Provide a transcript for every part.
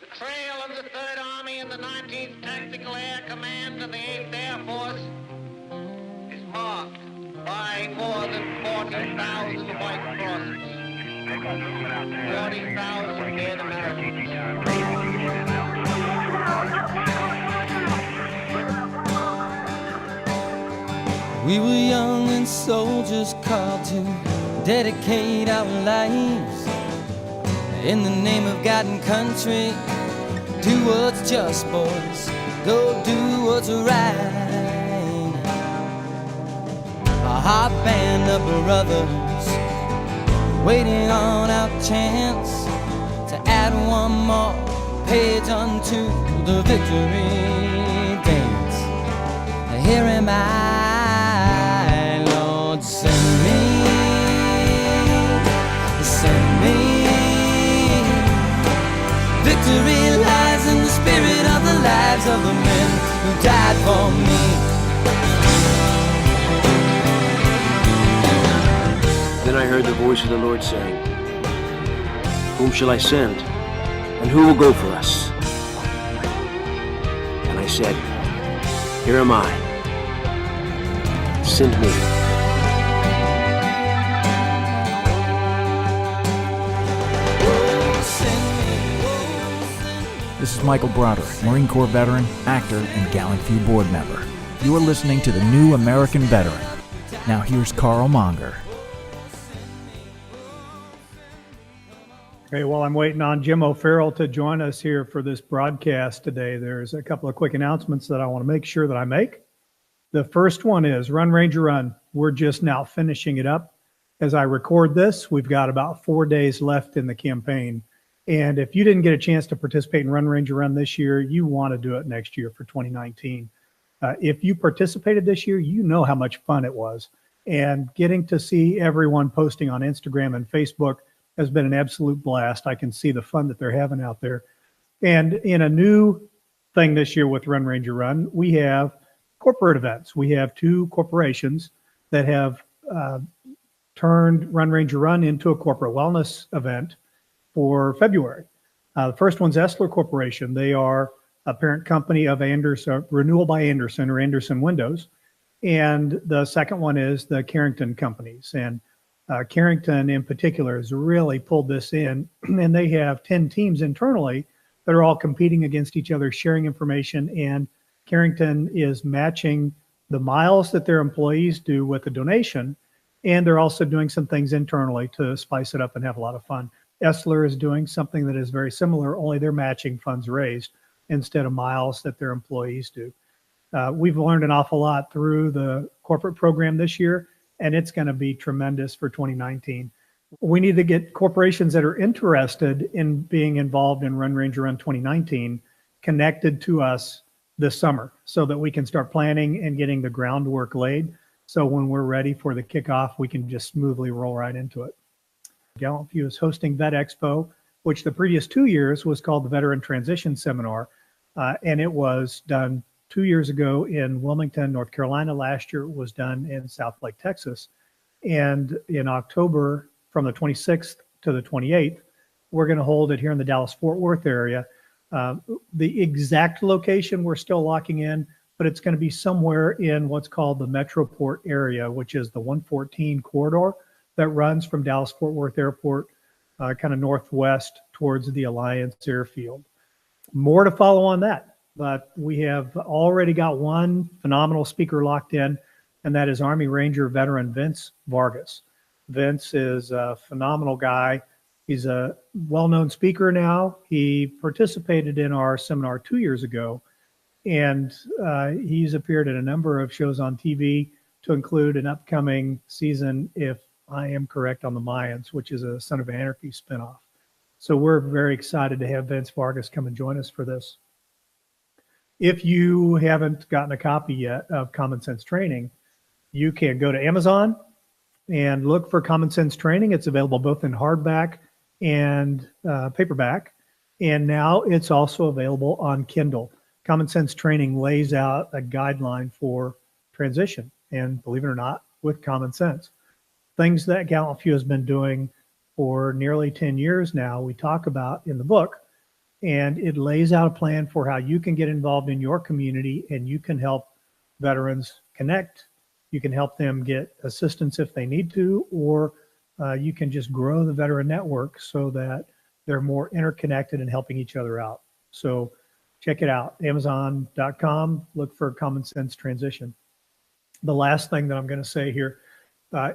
The trail of the 3rd Army and the 19th Tactical Air Command of the 8th Air Force is marked by more than 40,000 white crosses, 40,000 dead Americans. We were young and soldiers called to dedicate our lives in the name of God and country. Do what's just, boys. Go do what's right. A hot band of brothers waiting on our chance to add one more page unto the victory dance. Here am I, Lord, send me, send me. Victory lies in the spirit of the lives of the men who died for me. Then I heard the voice of the Lord saying, whom shall I send, and who will go for us? And I said, here am I. Send me. This is Michael Broderick, Marine Corps veteran, actor, and Gallant Few board member. You are listening to the New American Veteran. Now here's Carl Monger. Okay, well, I'm waiting on Jim O'Farrell to join us here for this broadcast today. There's a couple of quick announcements that I want to make sure that I make. The first one is Run Ranger Run. We're just now finishing it up. As I record this, we've got about 4 days left in the campaign. And if you didn't get a chance to participate in Run Ranger Run this year, you want to do it next year for 2019. If you participated this year, you know how much fun it was. And getting to see everyone posting on Instagram and Facebook has been an absolute blast. I can see the fun that they're having out there. And in a new thing this year with Run Ranger Run, we have corporate events. We have 2 corporations that have turned Run Ranger Run into a corporate wellness event for February. The first one's Essler Corporation. They are a parent company of Anderson, Renewal by Anderson or Anderson Windows. And the second one is the Carrington Companies. And Carrington in particular has really pulled this in, and they have 10 teams internally that are all competing against each other, sharing information, and Carrington is matching the miles that their employees do with a donation, and they're also doing some things internally to spice it up and have a lot of fun. Essler is doing something that is very similar, only they're matching funds raised instead of miles that their employees do. We've learned an awful lot through the corporate program this year, and it's going to be tremendous for 2019. We need to get corporations that are interested in being involved in Run Ranger Run 2019 connected to us this summer so that we can start planning and getting the groundwork laid. So when we're ready for the kickoff, we can just smoothly roll right into it. Gallant Few is hosting Vet Expo, which the previous 2 years was called the Veteran Transition Seminar. And it was done 2 years ago in Wilmington, North Carolina. Last year it was done in Southlake, Texas. And in October, from the 26th to the 28th, we're going to hold it here in the Dallas-Fort Worth area. The exact location we're still locking in, but it's going to be somewhere in what's called the Metroport area, which is the 114 corridor that runs from Dallas-Fort Worth Airport kind of northwest towards the Alliance Airfield. More to follow on that, but we have already got one phenomenal speaker locked in, and that is Army Ranger veteran Vince Vargas. Vince is a phenomenal guy. He's a well-known speaker now. He participated in our seminar 2 years ago, and he's appeared in a number of shows on TV to include an upcoming season, if I am correct, on the Mayans, which is a Son of Anarchy spinoff. So we're very excited to have Vince Vargas come and join us for this. If you haven't gotten a copy yet of Common Sense Training, you can go to Amazon and look for Common Sense Training. It's available both in hardback and paperback. And now it's also available on Kindle. Common Sense Training lays out a guideline for transition, and believe it or not, with common sense. Things that Gallant Few has been doing for nearly 10 years now, we talk about in the book. and it lays out a plan for how you can get involved in your community and you can help veterans connect. You can help them get assistance if they need to, or you can just grow the veteran network so that they're more interconnected and helping each other out. So check it out, Amazon.com, look for Common Sense Transition. The last thing that I'm going to say here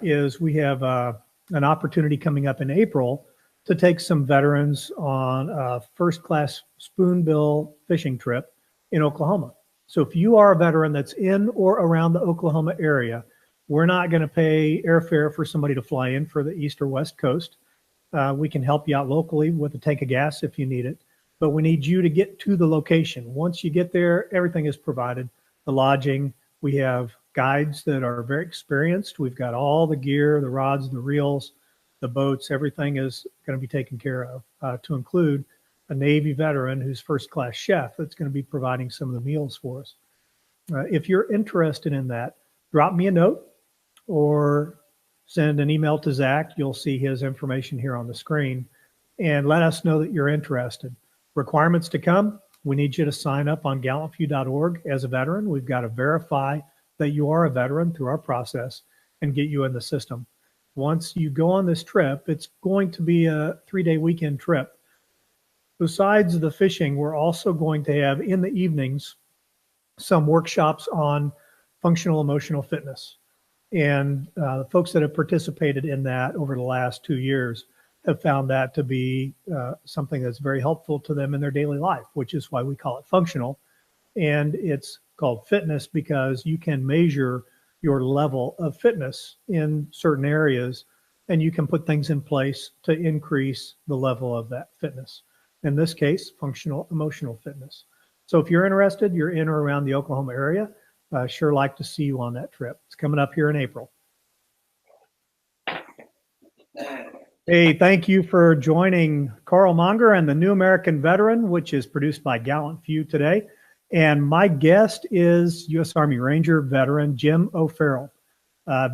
is we have an opportunity coming up in April to take some veterans on a first-class spoonbill fishing trip in Oklahoma. So if you are a veteran that's in or around the Oklahoma area, we're not going to pay airfare for somebody to fly in for the East or West Coast. We can help you out locally with a tank of gas if you need it, but we need you to get to the location. Once you get there, everything is provided. The lodging, we have guides that are very experienced. We've got all the gear, the rods, the reels, the boats, everything is going to be taken care of, to include a Navy veteran who's first-class chef that's going to be providing some of the meals for us. If you're interested in that, drop me a note or send an email to Zach. You'll see his information here on the screen, and let us know that you're interested. Requirements to come: we need you to sign up on gallantview.org as a veteran. We've got to verify that you are a veteran through our process and get you in the system. Once you go on this trip, it's going to be a 3-day weekend trip. Besides the fishing, we're also going to have in the evenings some workshops on functional emotional fitness. And the folks that have participated in that over the last 2 years have found that to be something that's very helpful to them in their daily life, which is why we call it functional. And it's called fitness because you can measure your level of fitness in certain areas, and you can put things in place to increase the level of that fitness. In this case, functional emotional fitness. So if you're interested, you're in or around the Oklahoma area, sure like to see you on that trip. It's coming up here in April. Hey, thank you for joining Carl Monger and the New American Veteran, which is produced by Gallant Few today. And my guest is U.S. Army Ranger veteran Jim O'Farrell,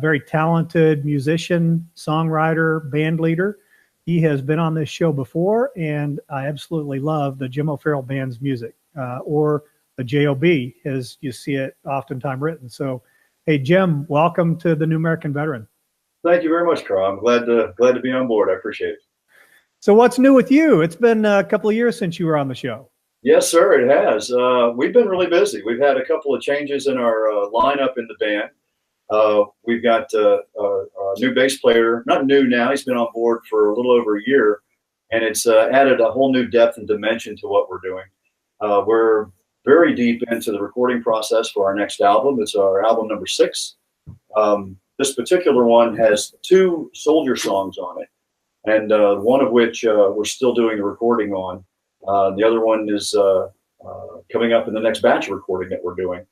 very talented musician, songwriter, band leader. He has been on this show before, and I absolutely love the Jim O'Farrell Band's music, or the J.O.B. as you see it oftentimes written. So, hey, Jim, welcome to the New American Veteran. Thank you very much, Carl. I'm glad to be on board. I appreciate it. So what's new with you? It's been a couple of years since you were on the show. Yes, sir, it has. We've been really busy. We've had a couple of changes in our lineup in the band. We've got a new bass player, not new now, he's been on board for a little over a year, and it's added a whole new depth and dimension to what we're doing. We're very deep into the recording process for our next album. It's our album number 6. This particular one has 2 soldier songs on it, and one of which we're still doing the recording on. The other one is coming up in the next batch of recording that we're doing.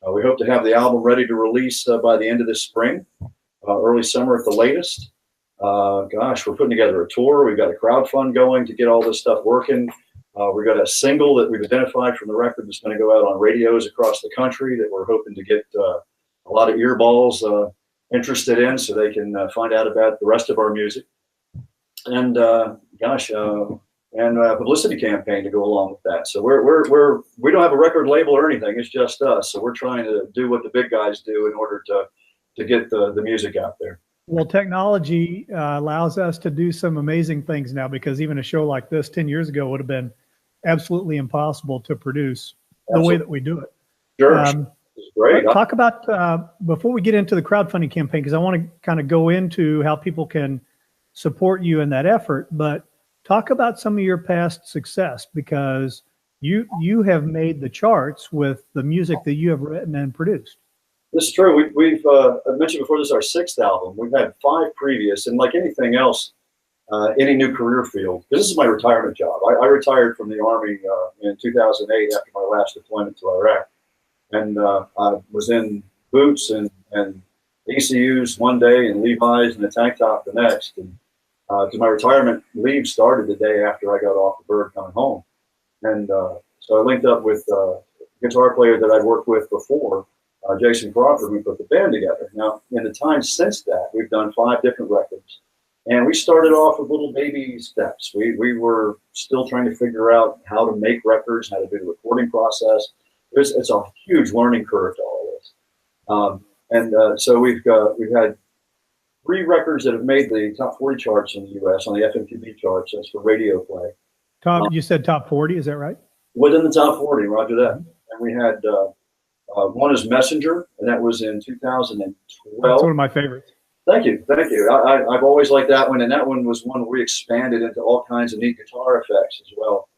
We hope to have the album ready to release by the end of this spring, early summer at the latest. Gosh, we're putting together a tour. We've got a crowdfund going to get all this stuff working. We've got a single that we've identified from the record that's going to go out on radios across the country that we're hoping to get a lot of earballs interested in so they can find out about the rest of our music. And and a publicity campaign to go along with that. So we don't have a record label or anything. It's just us. So we're trying to do what the big guys do in order to get the music out there. Well, technology allows us to do some amazing things now, because even a show like this 10 years ago would have been absolutely impossible to produce the way that we do it. Sure. Great. Talk about, before we get into the crowdfunding campaign, because I want to kind of go into how people can support you in that effort, but talk about some of your past success, because you have made the charts with the music that you have written and produced. This is true. We've I mentioned before, this is our 6th album. We've had 5 previous, and like anything else, any new career field, because this is my retirement job. I retired from the Army in 2008 after my last deployment to Iraq. And I was in boots and ECUs one day and Levi's and a tank top the next. And because my retirement leave started the day after I got off the bird coming home. And so I linked up with a guitar player that I'd worked with before, Jason Crawford. We put the band together. Now, in the time since that, we've done 5 different records. And we started off with little baby steps. We were still trying to figure out how to make records, how to do the recording process. It's a huge learning curve to all this. So we've had 3 records that have made the top 40 charts in the U.S. on the FMQB charts. That's for radio play. You said top 40, is that right? Within the top 40, roger that. And we had one is Messenger, and that was in 2012. That's one of my favorites. Thank you. I've always liked that one, and that one was one we expanded into all kinds of neat guitar effects as well.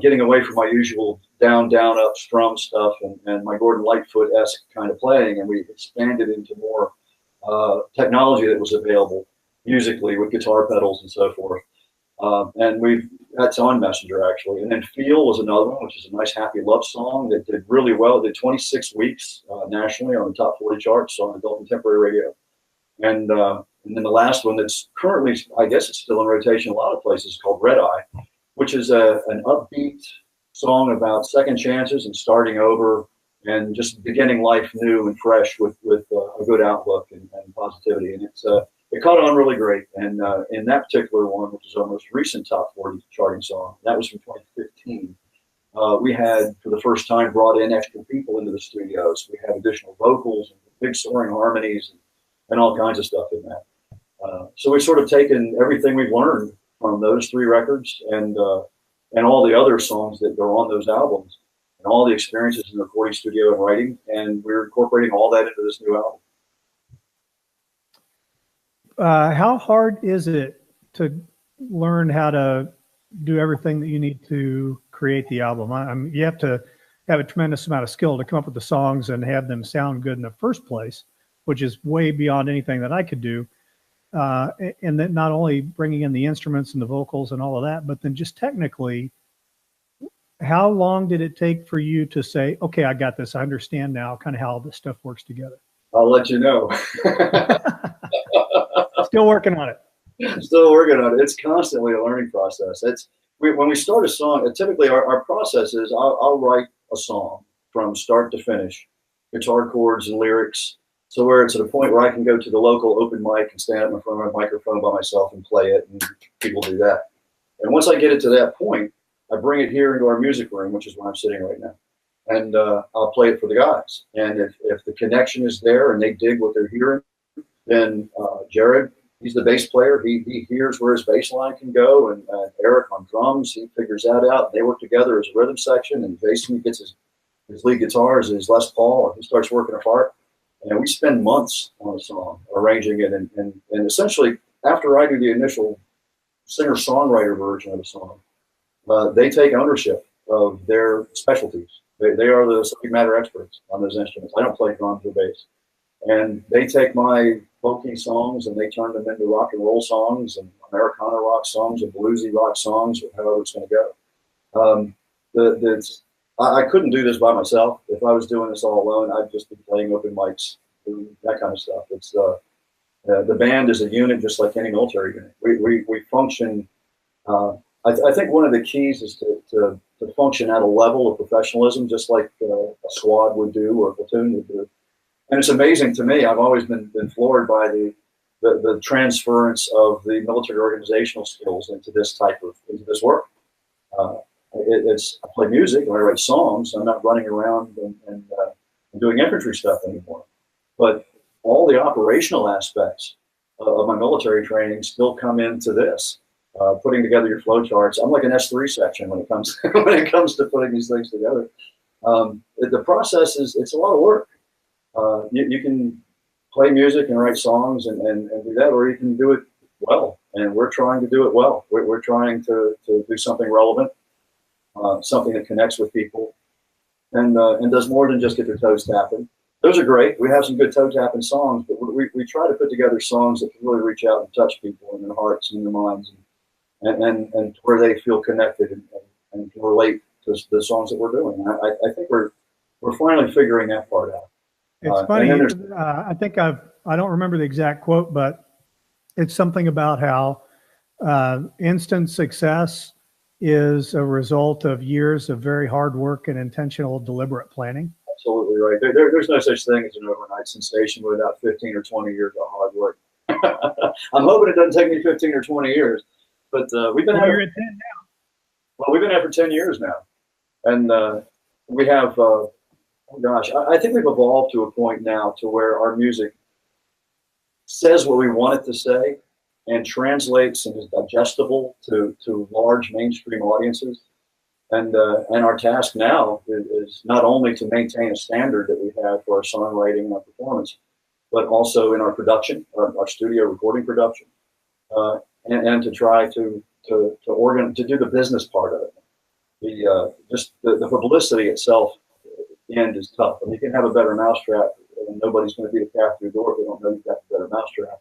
Getting away from my usual down, up strum stuff and my Gordon Lightfoot-esque kind of playing, and we expanded into more technology that was available musically with guitar pedals and so forth. And that's on Messenger actually. And then Feel was another one, which is a nice happy love song that did really well. It did 26 weeks nationally on the top 40 charts on adult contemporary radio. And then the last one that's currently, I guess it's still in rotation in a lot of places, called Red Eye, which is an upbeat song about second chances and starting over and just beginning life new and fresh with a good outlook and positivity. And it caught on really great. And in that particular one, which is our most recent top 40 charting song, that was from 2015. We had, for the first time, brought in extra people into the studios. We had additional vocals and big soaring harmonies and all kinds of stuff in that. So we've sort of taken everything we've learned from those 3 records and all the other songs that are on those albums and all the experiences in the recording studio and writing, and we're incorporating all that into this new album. How hard is it to learn how to do everything that you need to create the album? You have to have a tremendous amount of skill to come up with the songs and have them sound good in the first place, which is way beyond anything that I could do. And then not only bringing in the instruments and the vocals and all of that, but then just technically, how long did it take for you to say, okay, I got this, I understand now kind of how this stuff works together? I'll let you know. Still working on it. Still working on it. It's constantly a learning process. When we start a song, typically our process is I'll write a song from start to finish, guitar chords and lyrics, so where it's at a point where I can go to the local open mic and stand up in front of a microphone by myself and play it, and people do that. And once I get it to that point, I bring it here into our music room, which is where I'm sitting right now, and I'll play it for the guys. And if the connection is there and they dig what they're hearing, then Jared, he's the bass player. He hears where his bass line can go, and Eric on drums, he figures that out. They work together as a rhythm section, and Jason gets his lead guitar as his Les Paul, and he starts working apart. And we spend months on a song, arranging it, and essentially after I do the initial singer-songwriter version of a song, they take ownership of their specialties. They are the subject matter experts on those instruments. I don't play drums or bass. And they take my folky songs and they turn them into rock and roll songs and Americana rock songs and bluesy rock songs, or however it's going to go. I couldn't do this by myself. If I was doing this all alone, I'd just be playing open mics, doing that kind of stuff. It's the band is a unit, just like any military unit. We function. I think one of the keys is to function at a level of professionalism, just like a squad would do or a platoon would do. And it's amazing to me. I've always been floored by the transference of the military organizational skills into this work. I play music and I write songs. I'm not running around and doing infantry stuff anymore. But all the operational aspects of my military training still come into this. Putting together your flow charts. I'm like an S3 section when it comes to putting these things together. The process it's a lot of work. You can play music and write songs and do that, or you can do it well. And we're trying to do it well. We're trying to do something relevant, something that connects with people, and does more than just get their toes tapping. Those are great. We have some good toe tapping songs, but we try to put together songs that can really reach out and touch people in their hearts and their minds, and where they feel connected and can relate to the songs that we're doing. And I think we're finally figuring that part out. It's funny. I think I don't remember the exact quote, but it's something about how instant success is a result of years of very hard work and intentional, deliberate planning. Absolutely right. There's no such thing as an overnight sensation without 15 or 20 years of hard work. I'm hoping it doesn't take me 15 or 20 years, but we've been You're at 10 now. well, we've been at it for 10 years now, and we have. Oh gosh, I think we've evolved to a point now to where our music says what we want it to say and translates and is digestible to large mainstream audiences. And our task now is not only to maintain a standard that we have for our songwriting and our performance, but also in our production, our studio recording production, and to try to do the business part of it. The publicity itself in the end is tough. I mean, you can have a better mousetrap, and nobody's going to beat a cat through the door if they don't know you've got a better mousetrap.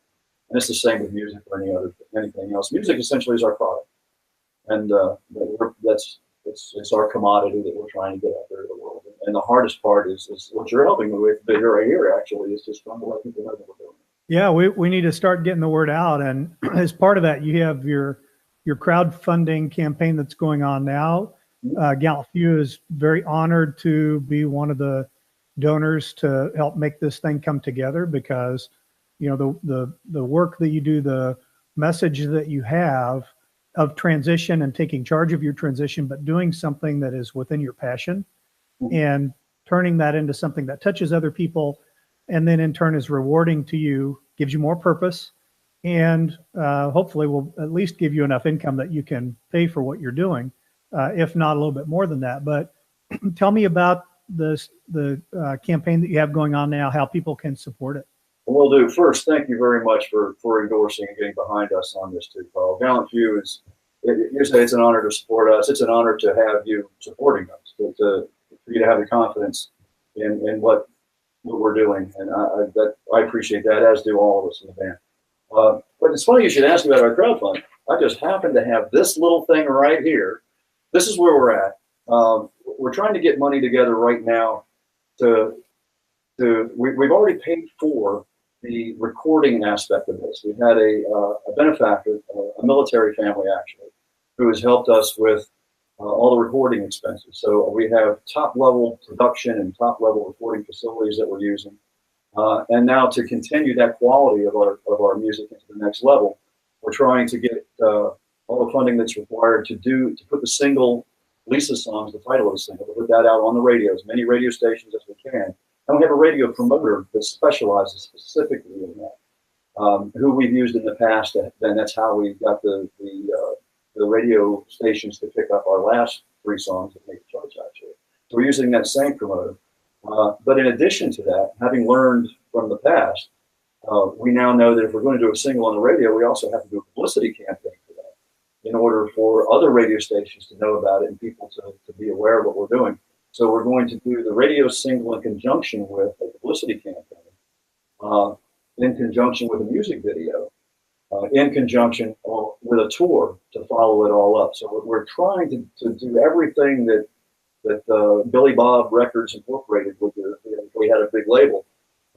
And it's the same with music or anything else. Music essentially is our product, and it's our commodity that we're trying to get out there to the world. And the hardest part is what you're helping me with right here. Actually, is just trying to let people know what we're doing. Yeah, we need to start getting the word out, and as part of that, you have your crowdfunding campaign that's going on now. Gallant Few is very honored to be one of the donors to help make this thing come together, because the work that you do, the message that you have of transition and taking charge of your transition, but doing something that is within your passion and turning that into something that touches other people, and then in turn is rewarding to you, gives you more purpose, and hopefully will at least give you enough income that you can pay for what you're doing, if not a little bit more than that. But tell me about the campaign that you have going on now, how people can support it. Will do. First, thank you very much for endorsing and getting behind us on this too, Carl. Gallant Few you say it's an honor to support us. It's an honor to have you supporting us, for you to have the confidence in what we're doing, and I appreciate that, as do all of us in the band. But it's funny you should ask about our crowdfunding. I just happen to have this little thing right here. This is where we're at. We're trying to get money together right now we've already paid for the recording aspect of this. We've had a benefactor, a military family actually, who has helped us with all the recording expenses. So we have top level production and top level recording facilities that we're using. And now to continue that quality of our music into the next level, we're trying to get all the funding that's required to put the single, Lisa's Songs, the title of the single, to put that out on the radio, as many radio stations as we can. And we have a radio promoter that specializes specifically in that, who we've used in the past, and that's how we got the radio stations to pick up our last 3 songs that made the charts, actually. So we're using that same promoter. But in addition to that, having learned from the past, we now know that if we're going to do a single on the radio, we also have to do a publicity campaign for that in order for other radio stations to know about it and people to be aware of what we're doing. So we're going to do the radio single in conjunction with a publicity campaign, in conjunction with a music video, in conjunction with a tour to follow it all up. So we're trying to do everything that Billy Bob Records Incorporated would do if we had a big label,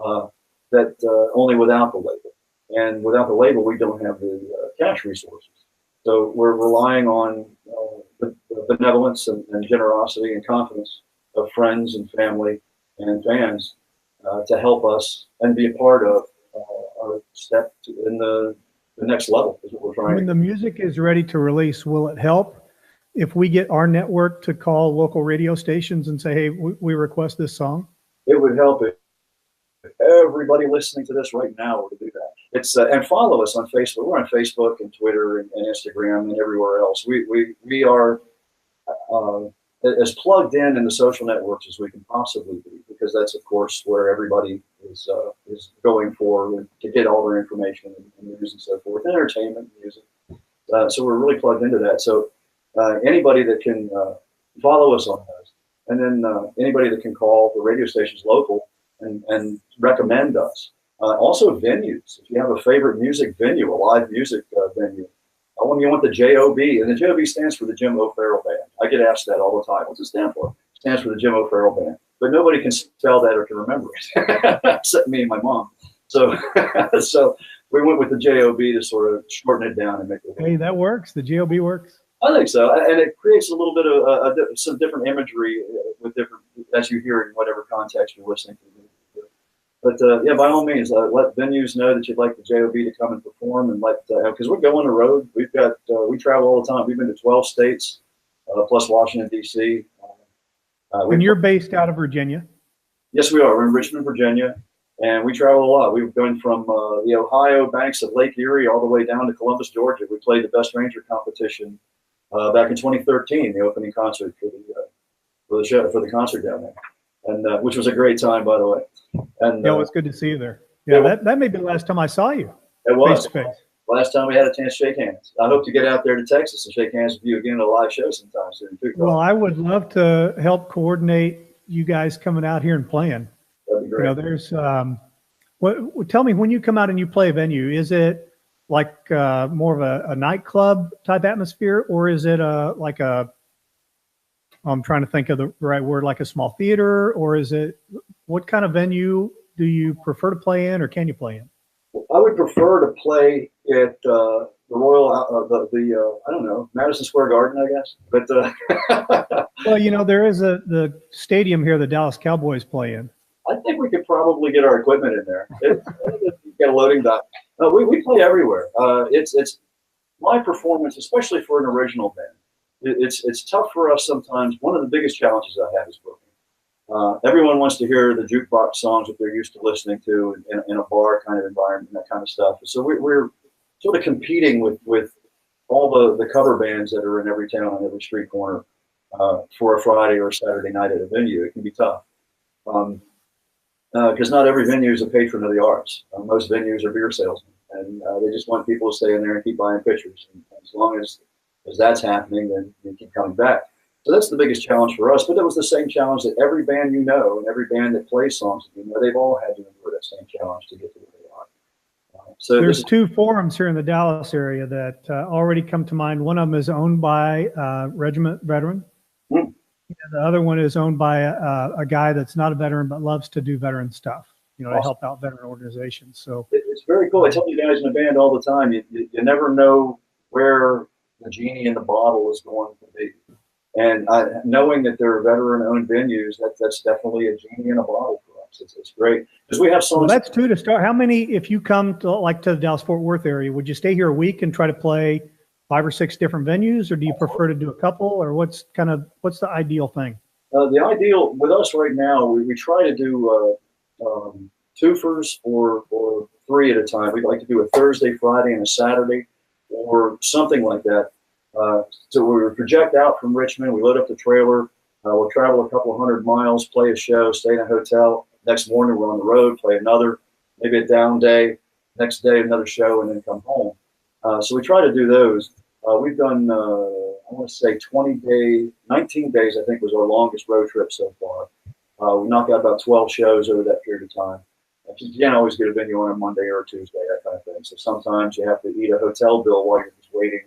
only without the label. And without the label, we don't have the cash resources. So we're relying on the benevolence and generosity and confidence of friends and family and fans to help us and be a part of our step in the next level is what we're trying. When the music is ready to release, will it help if we get our network to call local radio stations and say, hey, we request this song? It would help if everybody listening to this right now were to do that. It's and follow us on Facebook. We're on Facebook and Twitter and Instagram and everywhere else. We are as plugged in the social networks as we can possibly be, because that's of course where everybody is going for to get all their information and news and so forth, entertainment, music. So we're really plugged into that. So anybody that can follow us on those, and then anybody that can call the radio stations local and recommend us. Also venues. If you have a favorite music venue, a live music venue, you want the J.O.B. And the J.O.B. stands for the Jim O'Farrell Band. I get asked that all the time. What's it stand for? It stands for the Jim O'Farrell Band. But nobody can spell that or can remember it, except me and my mom. So so we went with the J.O.B. to sort of shorten it down and make it. Hey, that works. The J.O.B. works. I think so. And it creates a little bit of some different imagery with different, as you hear in whatever context you're listening to But yeah, by all means, let venues know that you'd like the J.O.B. to come and perform, and because we go on the road. We travel all the time. We've been to 12 states, plus Washington D.C. And you're based out of Virginia? Yes, we are. We're in Richmond, Virginia, and we travel a lot. We've gone from the Ohio banks of Lake Erie all the way down to Columbus, Georgia. We played the Best Ranger competition back in 2013, the opening concert for the concert down there, and which was a great time, by the way. And yeah, it was good to see you there. Yeah, that may be the last time I saw you. It was. Face to face. Last time we had a chance to shake hands. I hope to get out there to Texas and shake hands with you again at a live show sometime soon too. Well, I would love to help coordinate you guys coming out here and playing. That'd be great. There's tell me, when you come out and you play a venue, is it like more of a nightclub type atmosphere, or is it I'm trying to think of the right word, like a small theater, or is it, what kind of venue do you prefer to play in, or can you play in? I would prefer to play at the Royal, I don't know, Madison Square Garden, I guess. But well, there is the stadium here the Dallas Cowboys play in. I think we could probably get our equipment in there. Get a loading dock. We play everywhere. It's my performance, especially for an original band. It's tough for us sometimes. One of the biggest challenges I have is booking. Everyone wants to hear the jukebox songs that they're used to listening to in a bar kind of environment, that kind of stuff. So we're sort of competing with all the cover bands that are in every town on every street corner for a Friday or Saturday night at a venue. It can be tough because not every venue is a patron of the arts. Most venues are beer salesmen, and they just want people to stay in there and keep buying pictures. And as long as that's happening, then you keep coming back. So that's the biggest challenge for us. But that was the same challenge that every band and every band that plays songs they've all had to endure that same challenge to get to where they are. So there's two forums here in the Dallas area that already come to mind. One of them is owned by Regiment veteran. And the other one is owned by a guy that's not a veteran but loves to do veteran stuff, awesome. To help out veteran organizations. So it's very cool. I tell you guys in the band all the time, you never know where the genie in the bottle is going to be. And knowing that there are veteran-owned venues, that's definitely a genie in a bottle for us. It's great because we have songs. Well, that's two to start. How many, if you come to the Dallas-Fort Worth area, would you stay here a week and try to play 5 or 6 different venues, or do you prefer to do a couple, or what's the ideal thing? The ideal with us right now, we try to do twofers or 3 at a time. We'd like to do a Thursday, Friday, and a Saturday, or something like that. So we project out from Richmond. We load up the trailer. We'll travel a couple of 100 miles, play a show, stay in a hotel. Next morning, we're on the road, play another, maybe a down day. Next day, another show, and then come home. So we try to do those. We've done, I want to say 19 days, I think, was our longest road trip so far. We knocked out about 12 shows over that period of time. You can't always get a venue on a Monday or a Tuesday, that kind of thing. So sometimes you have to eat a hotel bill while you're just waiting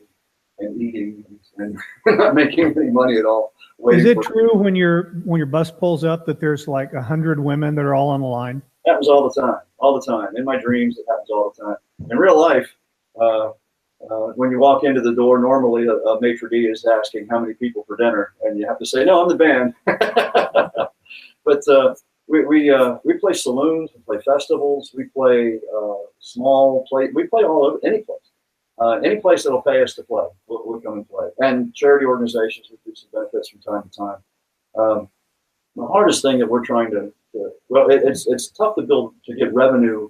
and eating and not making any money at all. Is it true when your bus pulls up that there's like 100 women that are all on the line? That happens all the time. In my dreams, it happens all the time. In real life, when you walk into the door, normally a maitre d' is asking how many people for dinner, and you have to say, "No, I'm the band." But we play saloons, we play festivals, we play we play all over, any place that'll pay us to play, we'll come and play. And charity organizations, we do some benefits from time to time. The hardest thing that we're trying to it's tough to get revenue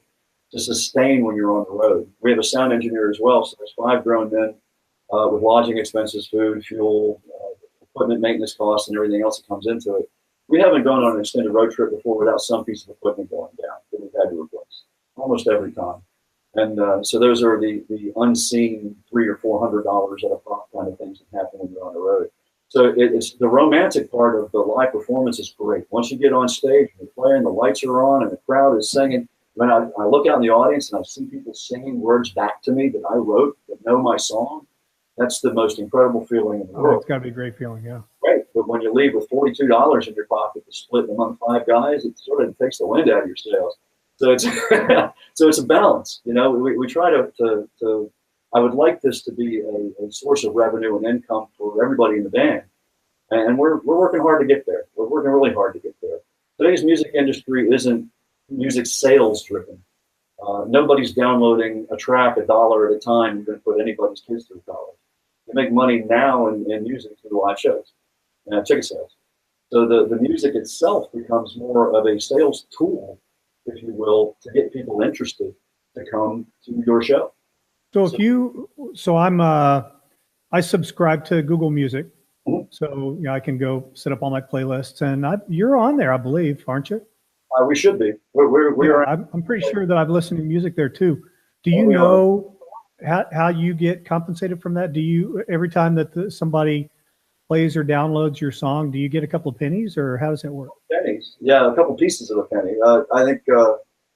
to sustain when you're on the road. We have a sound engineer as well, so there's 5 grown men with lodging expenses, food, fuel, equipment maintenance costs, and everything else that comes into it. We haven't gone on an extended road trip before without some piece of equipment going down that we've had to replace almost every time. And so those are the unseen $300 or $400 at a pop kind of things that happen when you're on the road. So it's the romantic part of the live performance is great. Once you get on stage and you're playing, the lights are on and the crowd is singing. When I look out in the audience and I see people singing words back to me that I wrote, that know my song, that's the most incredible feeling in the world. It's got to be a great feeling, yeah. Right, but when you leave with $42 in your pocket to split among 5 guys, it sort of takes the wind out of your sails. So it's it's a balance, We try to I would like this to be a source of revenue and income for everybody in the band, and we're working hard to get there. We're working really hard to get there. Today's music industry isn't music's sales driven. Nobody's downloading a track $1 at a time and going to put anybody's kids through college. They make money now in music through live shows and ticket sales. So the music itself becomes more of a sales tool, if you will, to get people interested to come to your show. I subscribe to Google Music, so I can go set up all my playlists, and you're on there, I believe, aren't you? We should be. We're I'm pretty sure that I've listened to music there too. Do you know how you get compensated from that? Do you, every time that somebody plays or downloads your song, do you get a couple of pennies, or how does that work? Pennies, yeah, a couple pieces of a penny. I think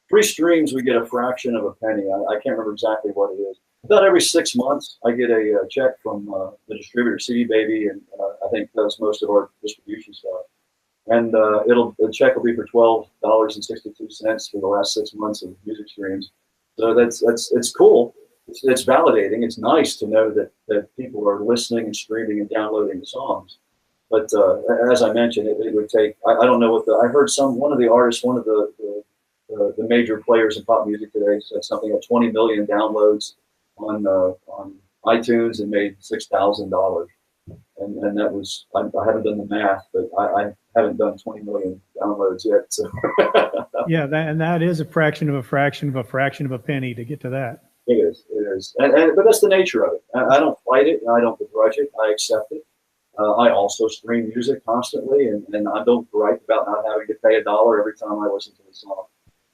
free streams we get a fraction of a penny. I can't remember exactly what it is. About every 6 months, I get a check from the distributor, CD Baby, and I think does most of our distribution stuff. And the check will be for $12.62 for the last 6 months of music streams. So it's cool. It's validating. It's nice to know that people are listening and streaming and downloading the songs. But as I mentioned, it would take. I don't know what I heard one of the artists, one of the major players in pop music today said something like 20 million downloads on iTunes and made $6,000. And that was, I haven't done the math, but I haven't done 20 million downloads yet. So. Yeah, that is a fraction of a fraction of a fraction of a penny to get to that. It is. But that's the nature of it. I don't fight it, and I don't begrudge it. I accept it. I also stream music constantly, and I don't gripe about not having to pay $1 every time I listen to the song.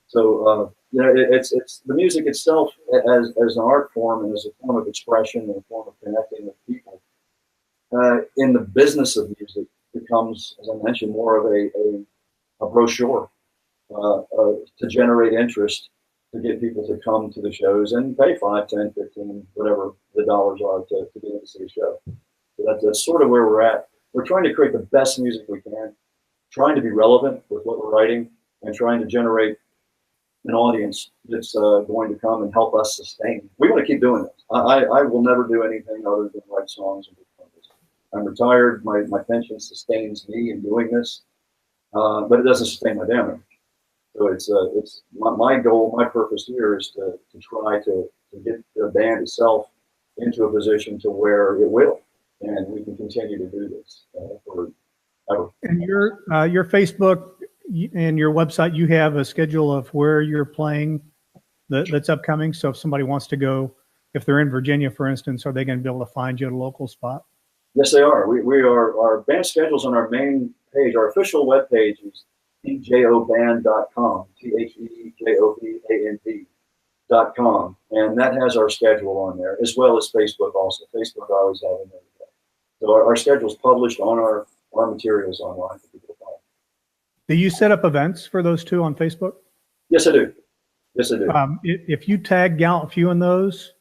So, it's the music itself as an art form and as a form of expression and a form of connecting with people. In the business of music becomes, as I mentioned, more of a brochure to generate interest, to get people to come to the shows and pay 5, 10, 15, whatever the dollars are to get in to see a show. So that's sort of where we're at. We're trying to create the best music we can, trying to be relevant with what we're writing, and trying to generate an audience that's going to come and help us sustain. We want to keep doing this. I will never do anything other than write songs and do this. I'm retired. My pension sustains me in doing this, but it doesn't sustain my family. So it's my goal, my purpose here is to try to get the band itself into a position to where it will, and we can continue to do this forever. And your Facebook and your website, you have a schedule of where you're playing that's upcoming. So if somebody wants to go, if they're in Virginia, for instance, are they going to be able to find you at a local spot? Yes, they are. We are. Our band schedule's on our main page. Our official webpage is TJOBand.com, THEJOBAND.com, and that has our schedule on there, as well as Facebook also. Facebook I always have in there. So our schedule's published on our materials online for people to follow. Do you set up events for those two on Facebook? Yes, I do. Yes, I do. If you tag Gallant Few in those,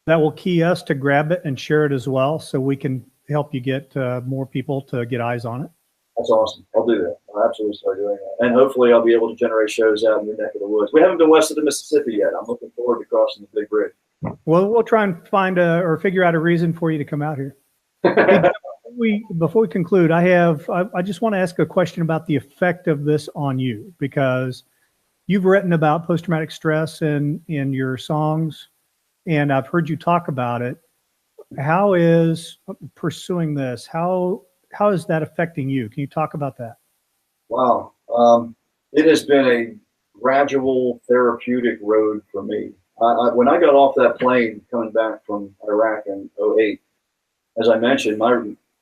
that will key us to grab it and share it as well, so we can help you get more people to get eyes on it. That's awesome. I'll do that. I'll absolutely start doing that. And hopefully I'll be able to generate shows out in your neck of the woods. We haven't been west of the Mississippi yet. I'm looking forward to crossing the big bridge. Well, we'll try and find or figure out a reason for you to come out here. Before we conclude, I just want to ask a question about the effect of this on you, because you've written about post-traumatic stress in your songs, and I've heard you talk about it. How is pursuing this? How is that affecting you? Can you talk about that? Wow. It has been a gradual therapeutic road for me. When I got off that plane coming back from Iraq in 2008, as I mentioned,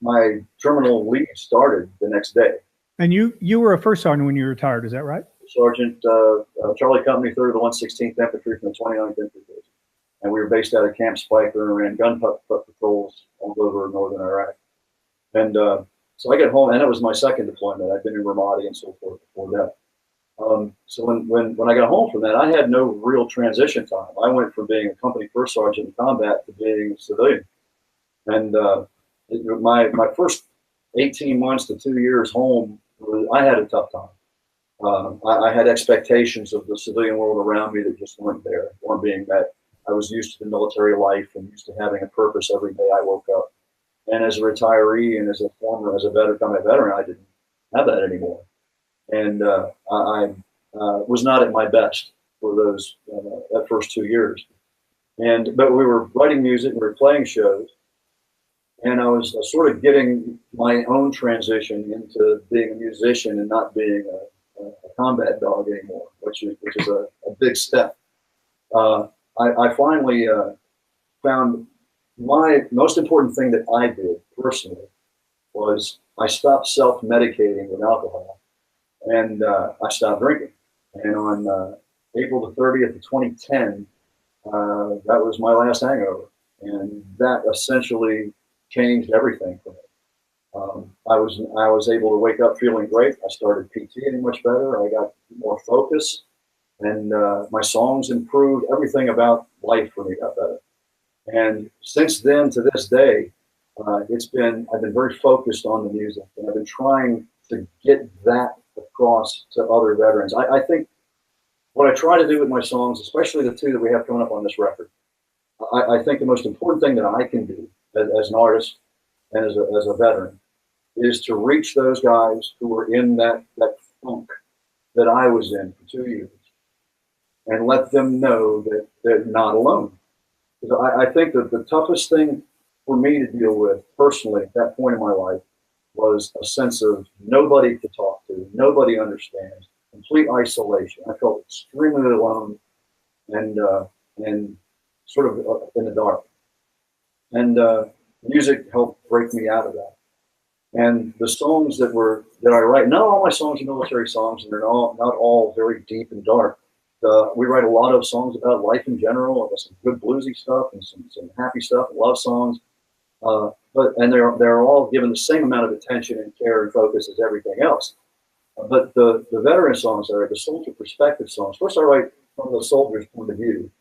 my terminal leave started the next day. And you were a first sergeant when you retired, is that right? Sergeant Charlie Company, 3rd of the 116th Infantry from the 29th Infantry Division. And we were based out of Camp Spiker and ran gun patrols all over northern Iraq. And so I got home, and it was my second deployment. I'd been in Ramadi and so forth before that. So when I got home from that, I had no real transition time. I went from being a company first sergeant in combat to being a civilian. And my first 18 months to 2 years home, I had a tough time. I had expectations of the civilian world around me that just weren't being met. I was used to the military life and used to having a purpose every day I woke up. And as a retiree and as a combat veteran, I didn't have that anymore. And was not at my best for those that first 2 years. But we were writing music, we were playing shows, and I was sort of getting my own transition into being a musician and not being a combat dog anymore, which is a big step. I finally found my most important thing that I did personally was I stopped self-medicating with alcohol, and I stopped drinking. And on April the 30th of 2010, that was my last hangover, and that essentially changed everything for me. I was able to wake up feeling great. I started PTing much better. I got more focus, and my songs improved. Everything about life for me got better. And since then to this day, I've been very focused on the music, and I've been trying to get that across to other veterans. I think what I try to do with my songs, especially the two that we have coming up on this record, I think the most important thing that I can do as an artist and as a veteran is to reach those guys who were in that funk that I was in for 2 years and let them know that they're not alone. Because I think that the toughest thing for me to deal with personally at that point in my life was a sense of nobody to talk to, nobody understands, complete isolation. I felt extremely alone and sort of in the dark. And music helped break me out of that. And the songs that I write, not all my songs are military songs, and they're not all very deep and dark. We write a lot of songs about life in general, and some good bluesy stuff and some happy stuff, and love songs. But they're all given the same amount of attention and care and focus as everything else. But the veteran songs are the soldier perspective songs. First, I write from the soldier's point of view.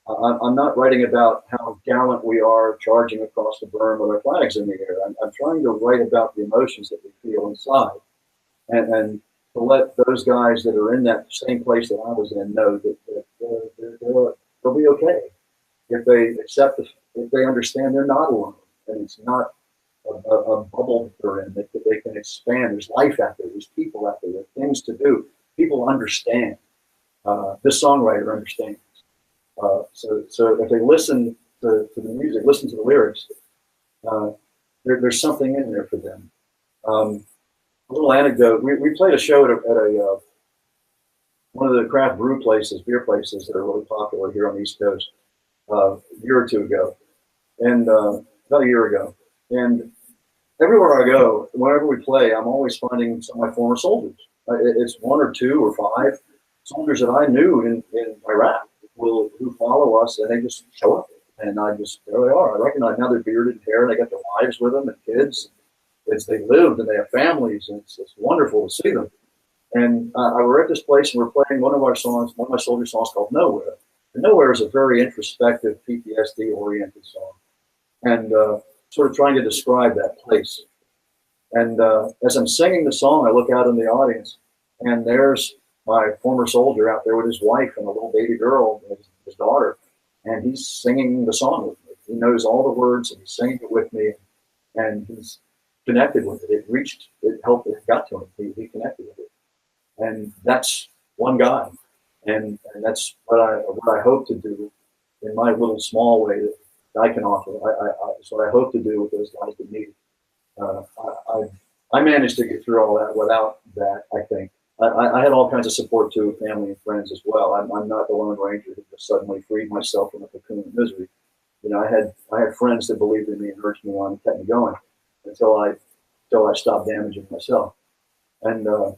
I'm not writing about how gallant we are charging across the berm with our flags in the air. I'm trying to write about the emotions that we feel inside, and to let those guys that are in that same place that I was in know that they'll be okay if they accept, if they understand they're not alone, and it's not a bubble that they're in, that they can expand. There's life out there. There's people out there. There's things to do. People understand. The songwriter understands. So if they listen to the music, listen to the lyrics, there's something in there for them. A little anecdote. We played a show at one of the craft brew places, beer places that are really popular here on the East Coast a year or two ago, and about a year ago. And everywhere I go, whenever we play, I'm always finding some of my former soldiers. It's 1 or 2 or 5 soldiers that I knew in Iraq who follow us, and they just show up. And there they are. I recognize now their bearded hair, and they got their wives with them and kids. They lived and they have families, and it's wonderful to see them. And we're at this place, and we're playing one of my soldier songs called Nowhere. And Nowhere is a very introspective, PTSD-oriented song, and sort of trying to describe that place. And as I'm singing the song, I look out in the audience, and there's my former soldier out there with his wife and a little baby girl, his daughter, and he's singing the song with me. He knows all the words, and he's singing it with me, and he's connected with it. It helped, it got to him. He connected with it. And that's one guy. And that's what I hope to do in my little small way that I can offer. It's what I hope to do with those guys that need it. I managed to get through all that without that, I think. I had all kinds of support too, family and friends as well. I'm not the Lone Ranger who just suddenly freed myself from a cocoon of misery. You know, I had friends that believed in me and urged me on and kept me going until I stopped damaging myself. And I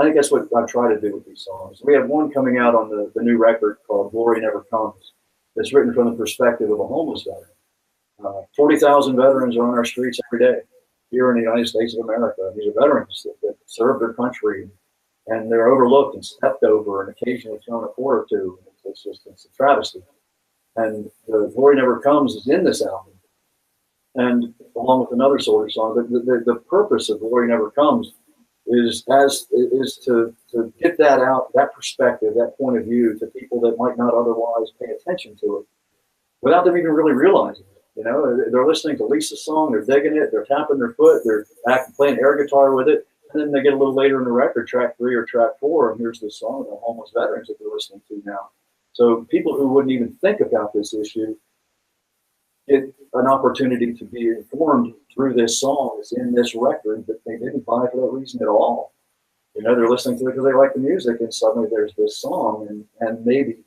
think that's what I try to do with these songs. We have one coming out on the new record called Glory Never Comes. That's written from the perspective of a homeless veteran. 40,000 veterans are on our streets every day here in the United States of America. These are veterans that serve their country, and they're overlooked and stepped over and occasionally thrown a quarter or two. It's a travesty. And the Glory Never Comes is in this album, and along with another soldier song. The purpose of Glory Never Comes is to get that out, that perspective, that point of view to people that might not otherwise pay attention to it without them even really realizing it. You know, they're listening to Lisa's song, they're digging it, they're tapping their foot, they're playing air guitar with it. And then they get a little later in the record, track 3 or track 4, and here's this song about homeless veterans that they're listening to now. So people who wouldn't even think about this issue get an opportunity to be informed through this song that's in this record that they didn't buy for that reason at all. You know, they're listening to it because they like the music, and suddenly there's this song, and maybe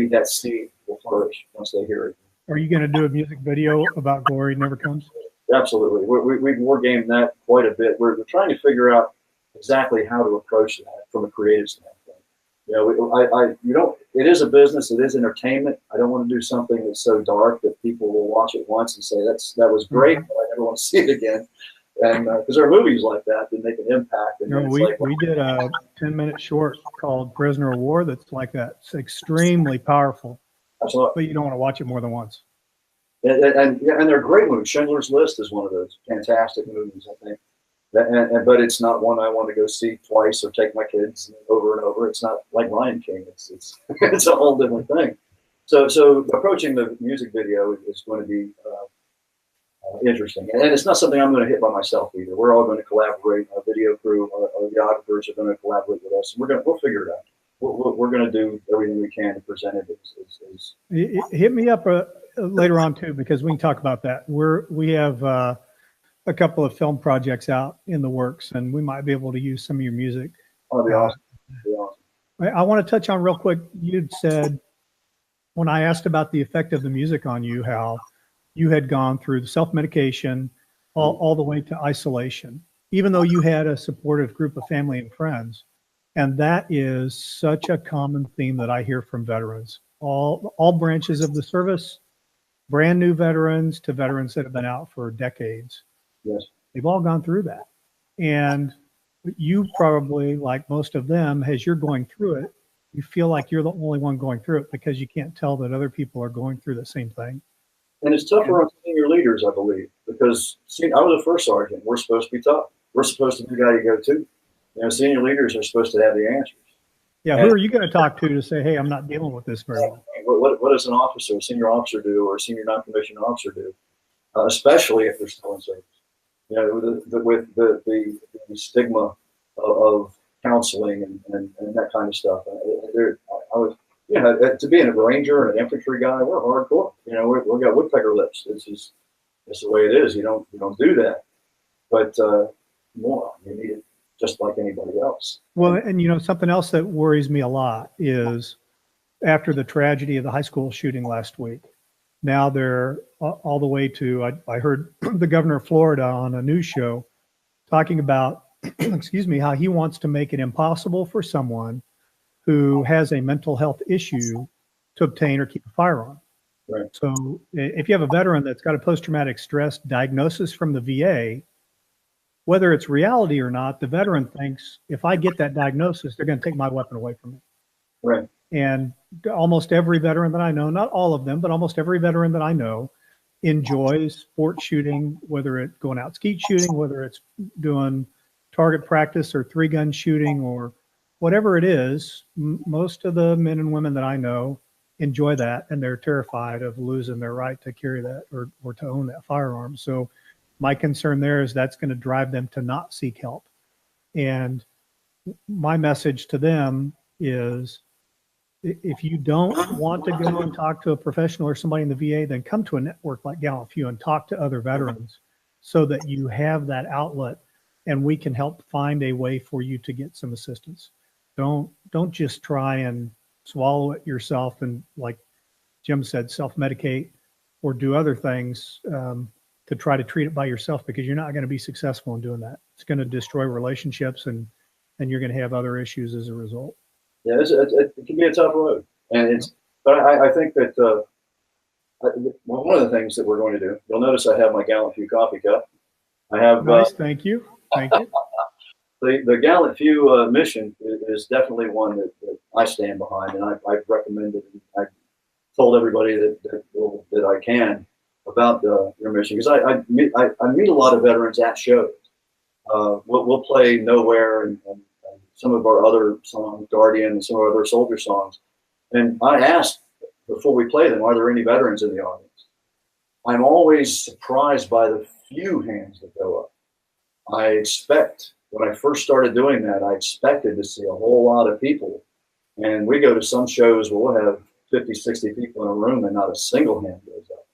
that seed will flourish once they hear it. Are you going to do a music video about Glory Never Comes? Absolutely. We've wargamed that quite a bit. We're trying to figure out exactly how to approach that from a creative standpoint. You know, it is a business. It is entertainment. I don't want to do something that's so dark that people will watch it once and say that was great, but I never want to see it again. And because there are movies like that make an impact. And you know, we did a 10-minute short called Prisoner of War that's like that. It's extremely powerful. Absolutely. But you don't want to watch it more than once. And they're great movies. Schindler's List is one of those fantastic movies, I think. But it's not one I want to go see twice or take my kids over and over. It's not like Lion King. It's it's a whole different thing. So approaching the music video is going to be interesting, and it's not something I'm going to hit by myself either. We're all going to collaborate. Our video crew, our videographers are going to collaborate with us, and we'll figure it out. We're going to do everything we can to present it. Hit me up later on too, because we can talk about that. We have a couple of film projects out in the works, and we might be able to use some of your music. Oh, that'd be awesome. That'd be awesome. I want to touch on real quick. You'd said when I asked about the effect of the music on you, how you had gone through the self-medication all the way to isolation, even though you had a supportive group of family and friends. And that is such a common theme that I hear from veterans, all branches of the service, brand new veterans to veterans that have been out for decades. Yes. They've all gone through that. And you probably, like most of them, as you're going through it, you feel like you're the only one going through it because you can't tell that other people are going through the same thing. And it's tougher on senior leaders, I believe, because I was a first sergeant. We're supposed to be tough. We're supposed to be the guy you go to. You know, senior leaders are supposed to have the answers. Yeah, who are you going to talk to say, hey, I'm not dealing with this very well? What does an officer, a senior officer do, or a senior non-commissioned officer do, especially if they're still in service? You know, with the stigma of counseling and that kind of stuff. I was, you know, to be a Ranger and an infantry guy, we're hardcore. You know, we've got woodpecker lips. It's the way it is. You don't do that. But more, you need it just like anybody else. Well, and you know, something else that worries me a lot is after the tragedy of the high school shooting last week, now they're all the way to, I heard the governor of Florida on a news show talking about, excuse me, how he wants to make it impossible for someone who has a mental health issue to obtain or keep a firearm. Right. So if you have a veteran that's got a post-traumatic stress diagnosis from the VA, whether it's reality or not, the veteran thinks, if I get that diagnosis, they're going to take my weapon away from me. Right. And almost every veteran that I know, not all of them, but almost every veteran that I know enjoys sport shooting, whether it's going out skeet shooting, whether it's doing target practice or 3-gun shooting or whatever it is. Most of the men and women that I know enjoy that, and they're terrified of losing their right to carry that or to own that firearm. So my concern there is that's going to drive them to not seek help. And my message to them is, if you don't want to go and talk to a professional or somebody in the VA, then come to a network like Gallant Few and talk to other veterans so that you have that outlet and we can help find a way for you to get some assistance. Don't just try and swallow it yourself and, like Jim said, self-medicate or do other things to try to treat it by yourself, because you're not going to be successful in doing that. It's going to destroy relationships and you're going to have other issues as a result. Yeah, it can be a tough road, but I think that one of the things that we're going to do. You'll notice I have my Gallant Few coffee cup. I have. Nice, thank you. The Gallant Few mission is definitely one that I stand behind, and I've recommended. I've told everybody that I can about your mission, because I meet a lot of veterans at shows. We'll play Nowhere and some of our other songs, Guardian, and some of our other soldier songs. And I asked before we play them, are there any veterans in the audience? I'm always surprised by the few hands that go up. I expect when I first started doing that, I expected to see a whole lot of people. And we go to some shows where we'll have 50, 60 people in a room and not a single hand goes up.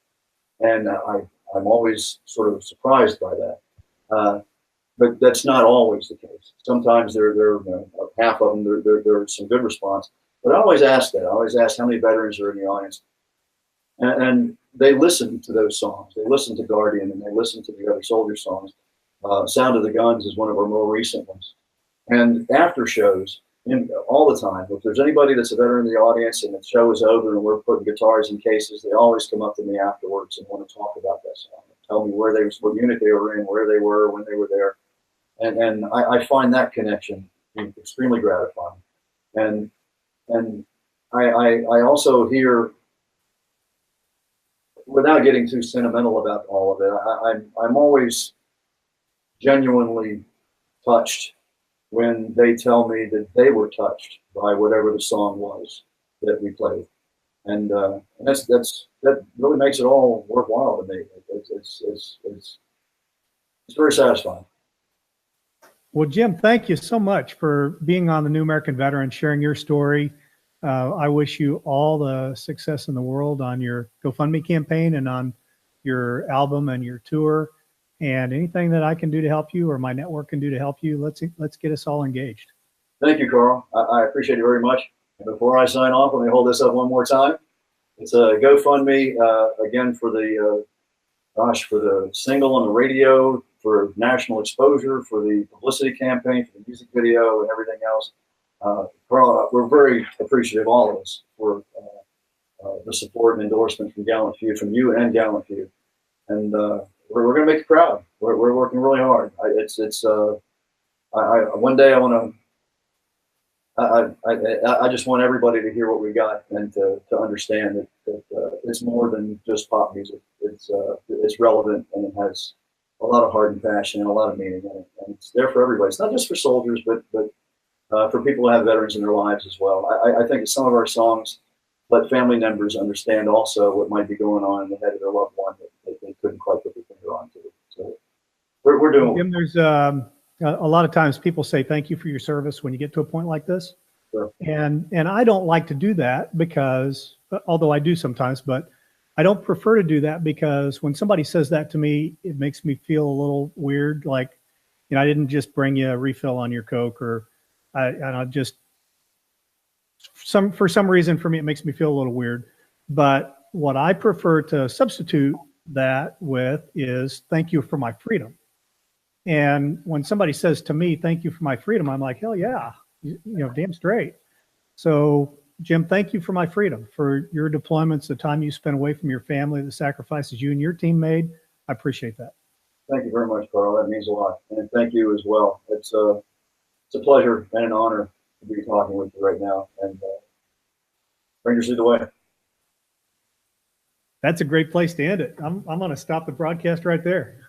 And I'm always sort of surprised by that. But that's not always the case. Sometimes half of them, there's some good response. But I always ask that. I always ask how many veterans are in the audience. And they listen to those songs. They listen to Guardian and they listen to the other soldier songs. Sound of the Guns is one of our more recent ones. And after shows, all the time, if there's anybody that's a veteran in the audience and the show is over and we're putting guitars in cases, they always come up to me afterwards and want to talk about that song. Tell me what unit they were in, where they were, when they were there. And I find that connection extremely gratifying. And I also hear, without getting too sentimental about all of it, I'm always genuinely touched when they tell me that they were touched by whatever the song was that we played, and that really makes it all worthwhile to me. It's very satisfying. Well, Jim, thank you so much for being on the New American Veteran, sharing your story. I wish you all the success in the world on your GoFundMe campaign and on your album and your tour. And anything that I can do to help you or my network can do to help you, let's get us all engaged. Thank you, Carl. I appreciate it very much. And before I sign off, let me hold this up one more time. It's a GoFundMe, again, for the single on the radio, for national exposure, for the publicity campaign, for the music video and everything else. Carl, we're very appreciative, all of us, for the support and endorsement from Gallant Few, from you and Gallant Few. And we're going to make it proud. We're working really hard. One day I just want everybody to hear what we got and to understand that it's more than just pop music. It's relevant and it has a lot of heart and passion and a lot of meaning in it. And it's there for everybody. It's not just for soldiers, but for people who have veterans in their lives as well. I think some of our songs let family members understand also what might be going on in the head of their loved one that they couldn't quite put their finger onto. So we're doing. Jim, there's a lot of times people say thank you for your service when you get to a point like this. Sure. And I don't like to do that because, although I do sometimes, but I don't prefer to do that because when somebody says that to me, it makes me feel a little weird. Like, I didn't just bring you a refill on your Coke, or I just, for some reason for me, it makes me feel a little weird. But what I prefer to substitute that with is thank you for my freedom. And when somebody says to me, thank you for my freedom, I'm like, hell yeah, damn straight. So Jim, thank you for my freedom, for your deployments, the time you spent away from your family, the sacrifices you and your team made. I appreciate that. Thank you very much, Carl. That means a lot. And thank you as well. It's a pleasure and an honor to be talking with you right now. And Rangers lead the way. That's a great place to end it. I'm going to stop the broadcast right there.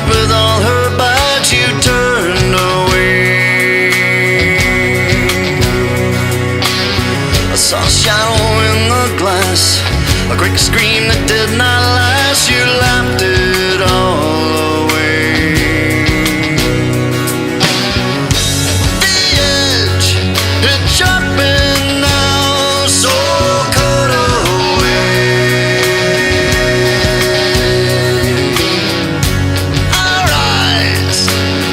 with all her bags, you turned away. I saw a shadow in the glass, a quick scream that did not last. You laughed it all away. The edge, it sharpened now, so cut away. Our eyes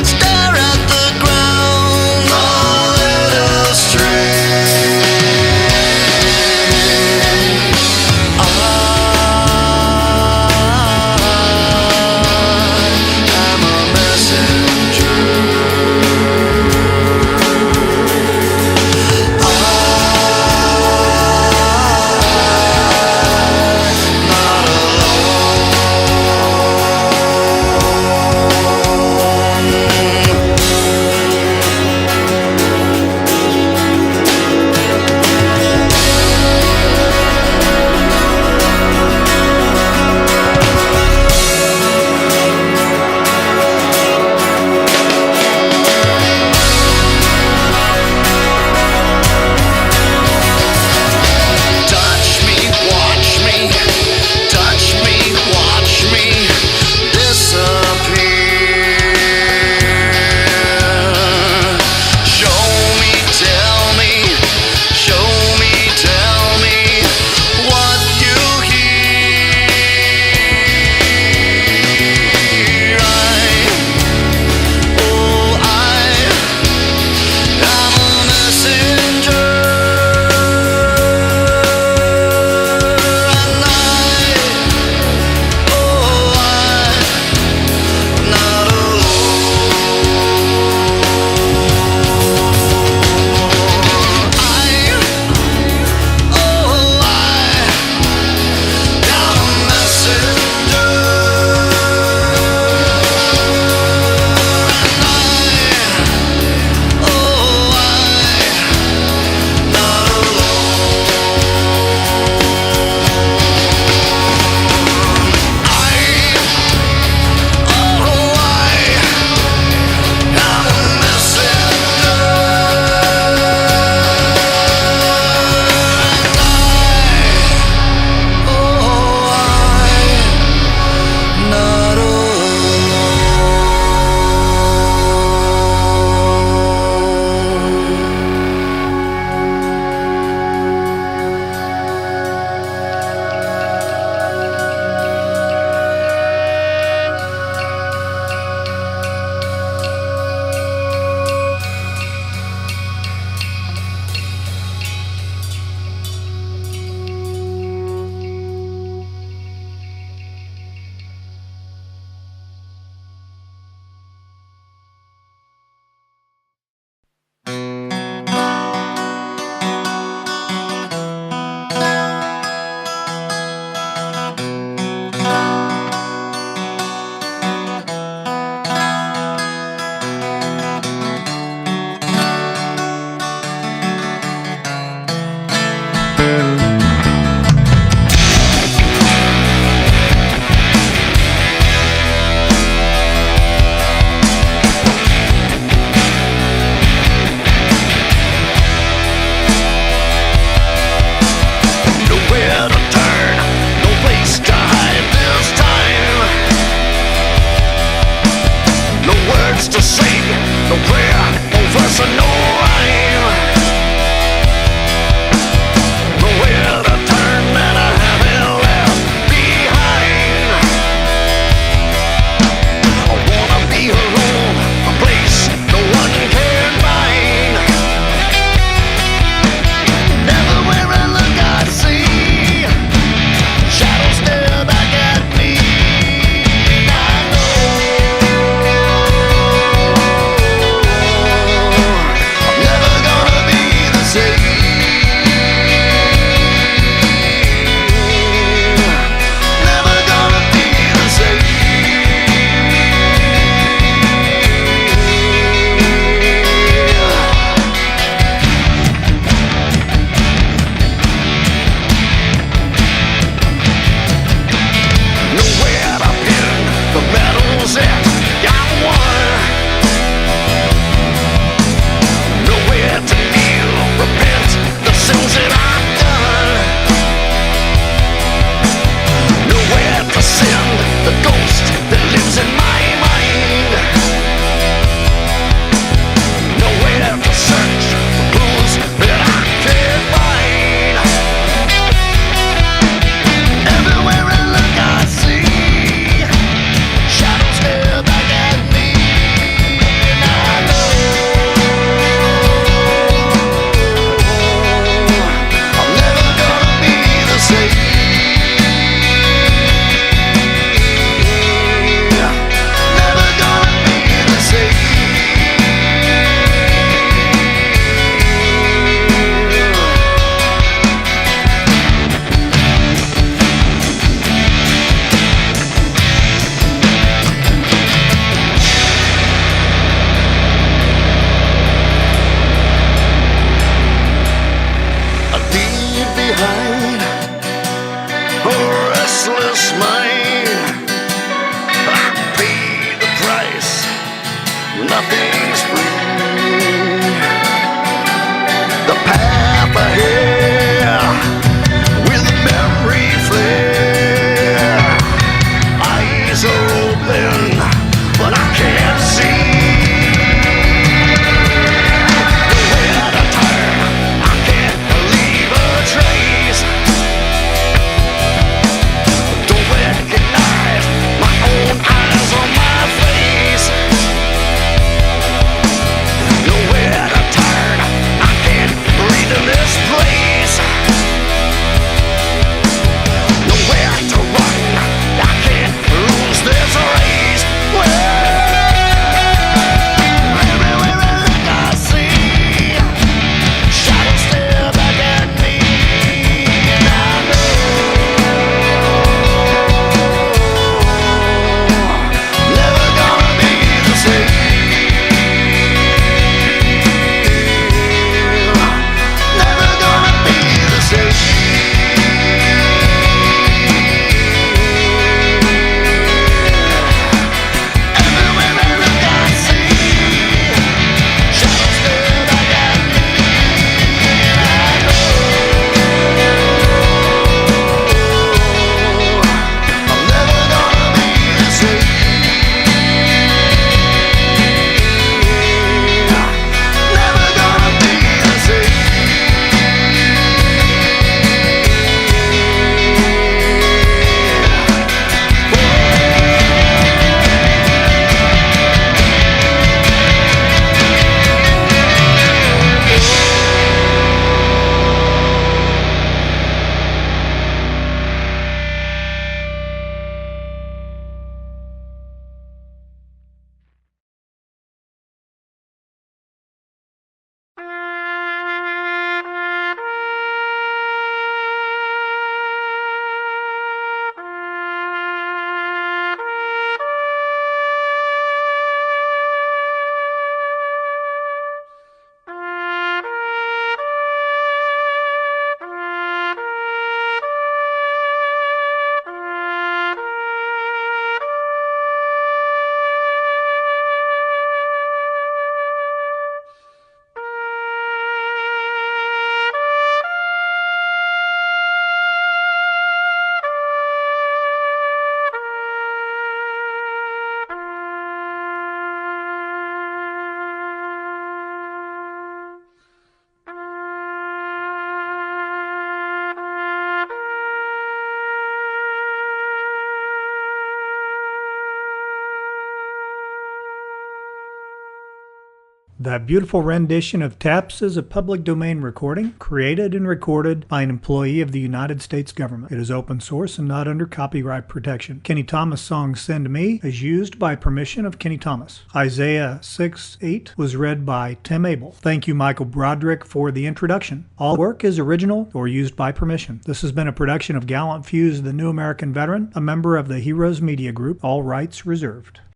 stare at the ground, all led astray. That beautiful rendition of Taps is a public domain recording created and recorded by an employee of the United States government. It is open source and not under copyright protection. Kenny Thomas' song Send Me is used by permission of Kenny Thomas. Isaiah 6:8 was read by Tim Abel. Thank you, Michael Broderick, for the introduction. All work is original or used by permission. This has been a production of Gallant Fuse, the New American Veteran, a member of the Heroes Media Group. All rights reserved.